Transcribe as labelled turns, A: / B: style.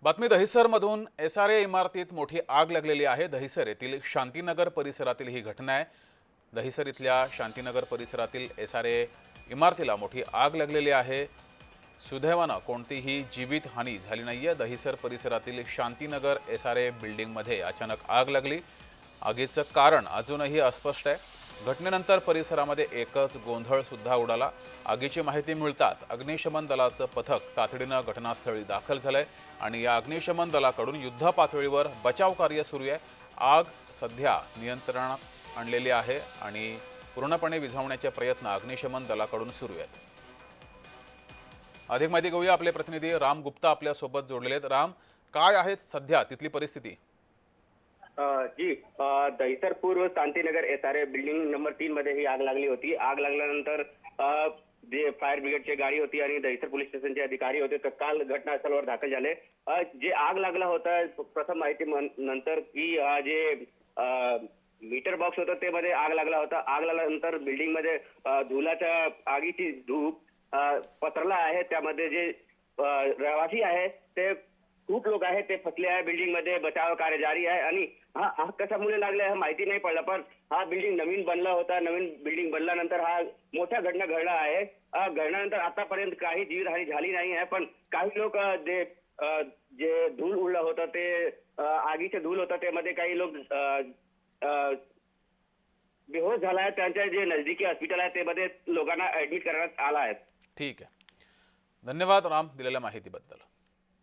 A: बातमी दहिसरमधून SRA इमारतीत मोठी आग लागलेली आहे। दहिसर येथील शांतीनगर परिसरातील ही घटना आहे। दहिसर इथल्या शांतीनगर परिसरातील SRA इमारतीला मोठी आग लागलेली आहे। सुदैवाने कोणतीही जीवितहानी झाली नाहीये। दहिसर परिसरातील शांतीनगर SRA बिल्डिंगमध्ये अचानक आग लागली। आगीचं कारण अजूनही अस्पष्ट आहे। घटनेनंतर परिसरामध्ये एकच गोंधळ सुद्धा उडाला। आगीची माहिती मिळताच अग्निशमन दलाचं पथक तातडीनं घटनास्थळी दाखल झालंय आणि या अग्निशमन दलाकडून युद्धपातळीवर बचाव कार्य सुरू आहे। आग सध्या नियंत्रणात आणलेली आहे आणि पूर्णपणे विझवण्याचे प्रयत्न अग्निशमन दलाकडून सुरू आहेत। अधिक माहिती घेऊया, आपले प्रतिनिधी राम गुप्ता आपल्या सोबत जोडलेले आहेत। राम, काय आहे सध्या तिथली परिस्थिती?
B: जी दहिसर पूर्व शांतीनगर SRA बिल्डिंग नंबर 3 मध्ये ही आग लागली होती। आग लागल्यानंतर जे फायर ब्रिगेडची गाडी होती आणि दहिसर पोलीस स्टेशनचे अधिकारी होते तर काल घटनास्थळावर दाखल झाले। जे आग लागला होता प्रथम माहिती नंतर की जे मीटर बॉक्स होता ते मध्ये आग लागला होता। आग लागल्यानंतर बिल्डिंग मध्ये धुलाच्या आगीची धूप पसरला आहे। त्यामध्ये जे रहिवासी आहे ते खूप लोक आहेत ते फसले आहे। बिल्डिंग मध्ये बचाव कार्य जारी आहे आणि हा आग कशामुळे लागला हे माहिती नाही पडलं, पण हा बिल्डिंग नवीन बनला होता। नवीन बिल्डिंग बनल्यानंतर हा मोठा घटना घडला आहे। घडल्यानंतर आतापर्यंत काही जीवितहानी झाली नाही आहे, पण काही लोक जे धूळ उडलं होतं ते आगीचे धूळ होतं त्यामध्ये काही लोक बेहोश झाला आहे। त्यांच्या जे नजदीकी हॉस्पिटल आहे ते मध्ये लोकांना ऍडमिट करण्यात आला आहे।
A: ठीक आहे, धन्यवाद राम दिलेल्या माहितीबद्दल।